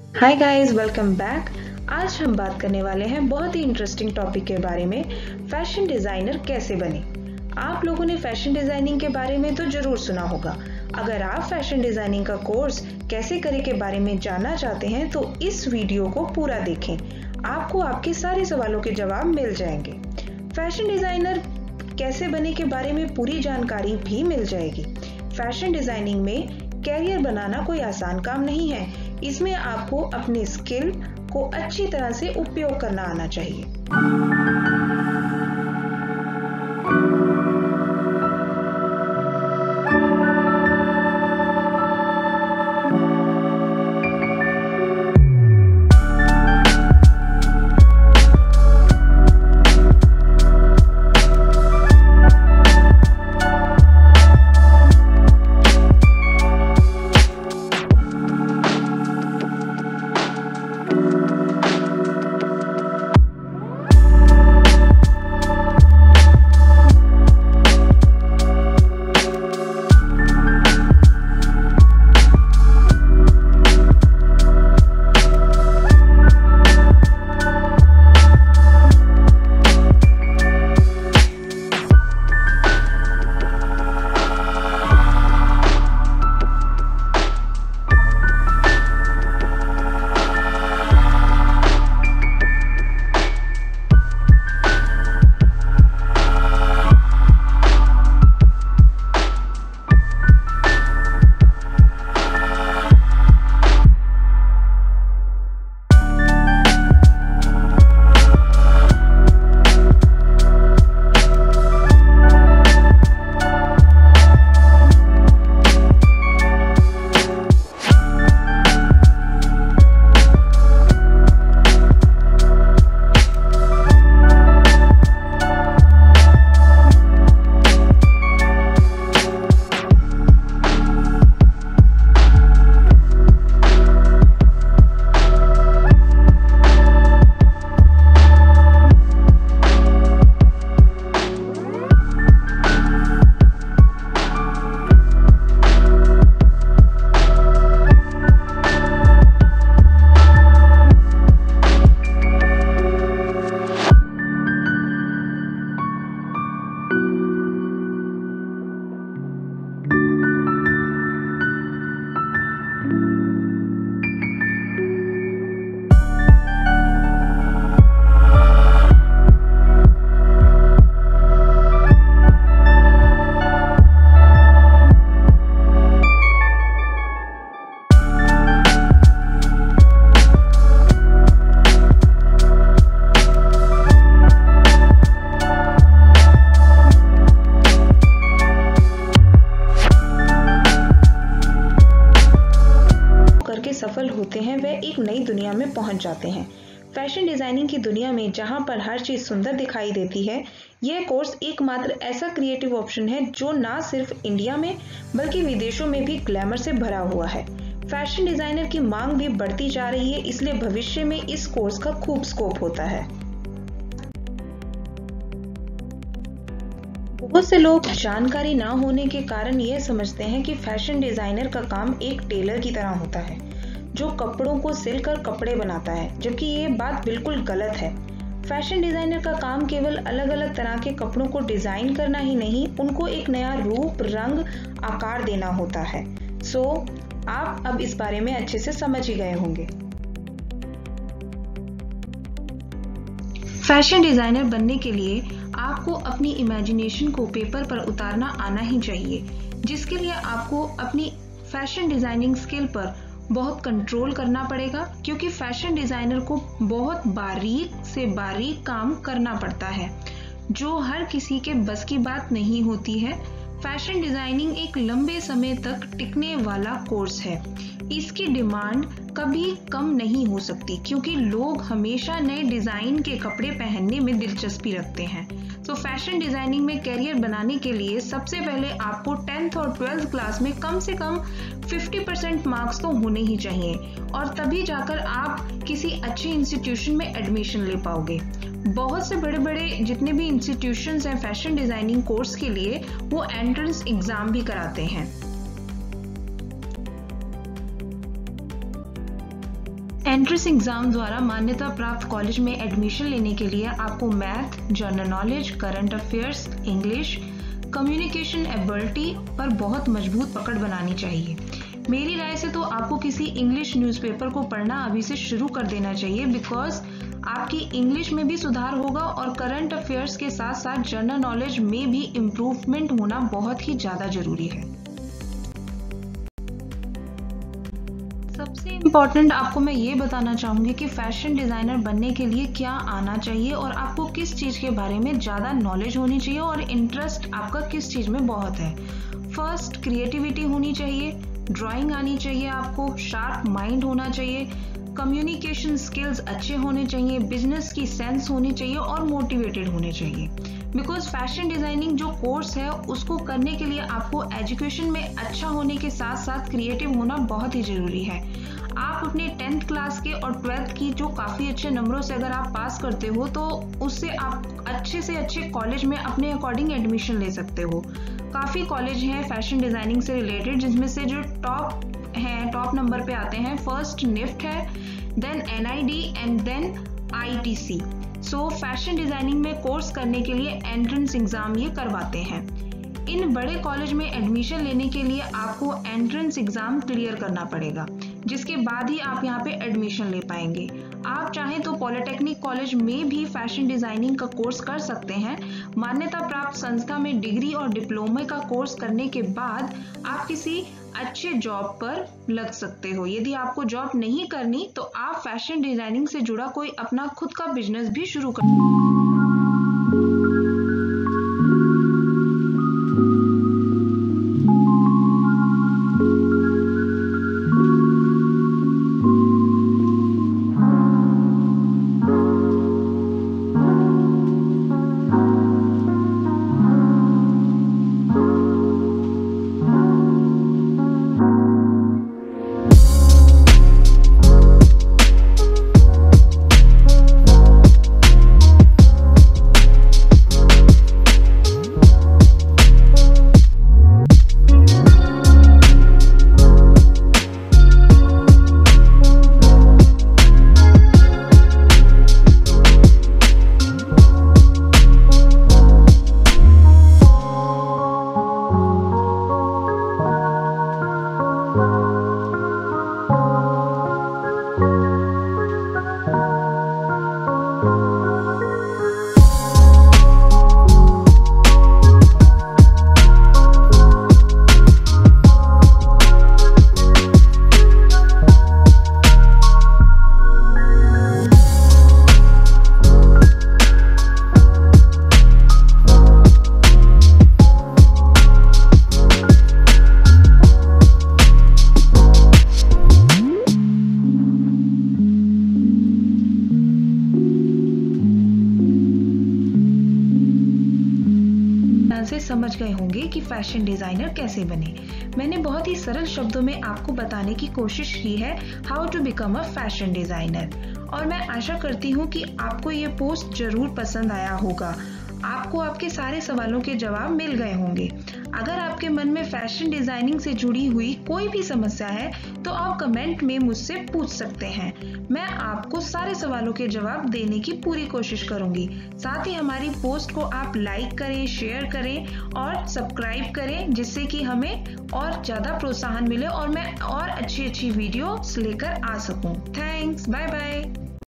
Hi guys, welcome back. आज हम बात करने वाले हैं बहुत ही इंटरेस्टिंग टॉपिक के बारे में, फैशन डिजाइनर कैसे बने। आप लोगों ने फैशन डिजाइनिंग के बारे में तो जरूर सुना होगा। अगर आप फैशन डिजाइनिंग का कोर्स कैसे करें के बारे में जानना चाहते हैं तो इस वीडियो को पूरा देखें। आपको आपके सारे सवालों के जवाब मिल जाएंगे। फैशन डिजाइनर कैसे बने के बारे में पूरी जानकारी भी मिल जाएगी। फैशन डिजाइनिंग में कैरियर बनाना कोई आसान काम नहीं है। इसमें आपको अपने स्किल को अच्छी तरह से उपयोग करना आना चाहिए। सफल होते हैं, वे एक नई दुनिया में पहुंच जाते हैं। फैशन डिजाइनिंग की दुनिया में जहां पर हर चीज सुंदर दिखाई देती है, यह कोर्स एकमात्र ऐसा क्रिएटिव ऑप्शन है जो ना सिर्फ इंडिया में बल्कि विदेशों में भी ग्लैमर से भरा हुआ है। फैशन डिजाइनर की मांग भी बढ़ती जा रही है, इसलिए भविष्य में इस कोर्स का खूब स्कोप होता है। बहुत से लोग जानकारी ना होने के कारण यह समझते हैं कि फैशन डिजाइनर का काम एक टेलर की तरह होता है जो कपड़ों को सिलकर कपड़े बनाता है, जबकि ये बात बिल्कुल गलत है। फैशन डिजाइनर का काम केवल अलग अलग तरह के कपड़ों को डिजाइन करना ही नहीं, उनको एक नया रूप, रंग, आकार देना होता है। आप अब इस बारे में अच्छे से समझ ही गए होंगे। फैशन डिजाइनर बनने के लिए आपको अपनी इमेजिनेशन को पेपर पर उतारना आना ही चाहिए, जिसके लिए आपको अपनी फैशन डिजाइनिंग स्किल पर बहुत कंट्रोल करना पड़ेगा, क्योंकि फैशन डिजाइनर को बहुत बारीक से बारीक काम करना पड़ता है जो हर किसी के बस की बात नहीं होती है। फैशन डिजाइनिंग एक लंबे समय तक टिकने वाला कोर्स है। इसकी डिमांड कभी कम नहीं हो सकती, क्योंकि लोग हमेशा नए डिजाइन के कपड़े पहनने में दिलचस्पी रखते हैं। तो फैशन डिजाइनिंग में करियर बनाने के लिए सबसे पहले आपको 10th और 12th क्लास में कम से कम 50% मार्क्स तो होने ही चाहिए, और तभी जाकर आप किसी अच्छे इंस्टीट्यूशन में एडमिशन ले पाओगे। बहुत से बड़े बड़े जितने भी इंस्टीट्यूशंस हैं फैशन डिजाइनिंग कोर्स के लिए, वो एंट्रेंस एग्जाम भी कराते हैं। एंट्रेंस एग्जाम द्वारा मान्यता प्राप्त कॉलेज में एडमिशन लेने के लिए आपको math, general knowledge, current affairs, English, communication ability पर बहुत मजबूत पकड़ बनानी चाहिए। मेरी राय से तो आपको किसी इंग्लिश न्यूज़पेपर को पढ़ना अभी से शुरू कर देना चाहिए, बिकॉज आपकी इंग्लिश में भी सुधार होगा और करंट अफेयर्स के साथ साथ जनरल नॉलेज में भी इम्प्रूवमेंट होना बहुत ही ज़्यादा जरूरी है। सबसे इम्पॉर्टेंट आपको मैं ये बताना चाहूँगी कि फैशन डिज़ाइनर बनने के लिए क्या आना चाहिए और आपको किस चीज़ के बारे में ज़्यादा नॉलेज होनी चाहिए और इंटरेस्ट आपका किस चीज़ में बहुत है। फर्स्ट, क्रिएटिविटी होनी चाहिए, ड्राइंग आनी चाहिए, आपको शार्प माइंड होना चाहिए, कम्युनिकेशन स्किल्स अच्छे होने चाहिए, बिजनेस की सेंस होनी चाहिए और मोटिवेटेड होने चाहिए। बिकॉज फैशन डिजाइनिंग जो कोर्स है उसको करने के लिए आपको एजुकेशन में अच्छा होने के साथ साथ क्रिएटिव होना बहुत ही जरूरी है। आप अपने 10th क्लास के और 12th की जो काफ़ी अच्छे नंबरों से अगर आप पास करते हो तो उससे आप अच्छे से अच्छे कॉलेज में अपने अकॉर्डिंग एडमिशन ले सकते हो। काफ़ी कॉलेज हैं फैशन डिज़ाइनिंग से रिलेटेड, जिसमें से जो टॉप नंबर पे आते हैं, फर्स्ट निफ्ट है, then NID and then ITC। So fashion designing में कोर्स करने के लिए एंट्रेंस एग्ज़ाम ये करवाते हैं। इन बड़े कॉलेज में एडमिशन लेने के लिए आपको एंट्रेंस एग्ज़ाम क्लियर करना पड़ेगा, जिसके बाद ही आप यहाँ पे एडमिशन ले पाएंगे। आप चाहें तो पॉलिटेक्निक कॉलेज में भी फैशन डिज़ाइनिंग का कोर्स कर सकते हैं। मान्यता प्राप्त संस्था में डिग्री और डिप्लोमे का कोर्स करने के बाद आप किसी अच्छे जॉब पर लग सकते हो। यदि आपको जॉब नहीं करनी तो आप फैशन डिज़ाइनिंग से जुड़ा कोई अपना खुद का बिजनेस भी शुरू कर। से समझ गए होंगे कि फैशन डिजाइनर कैसे बने। मैंने बहुत ही सरल शब्दों में आपको बताने की कोशिश की है how to become a fashion designer, और मैं आशा करती हूँ कि आपको ये पोस्ट जरूर पसंद आया होगा। आपको आपके सारे सवालों के जवाब मिल गए होंगे। अगर आपके मन में फैशन डिजाइनिंग से जुड़ी हुई कोई भी समस्या है तो आप कमेंट में मुझसे पूछ सकते हैं। मैं आपको सारे सवालों के जवाब देने की पूरी कोशिश करूंगी। साथ ही हमारी पोस्ट को आप लाइक करें, शेयर करें और सब्सक्राइब करें, जिससे कि हमें और ज़्यादा प्रोत्साहन मिले और मैं और अच्छी वीडियोस लेकर आ सकूं। Thanks, bye bye.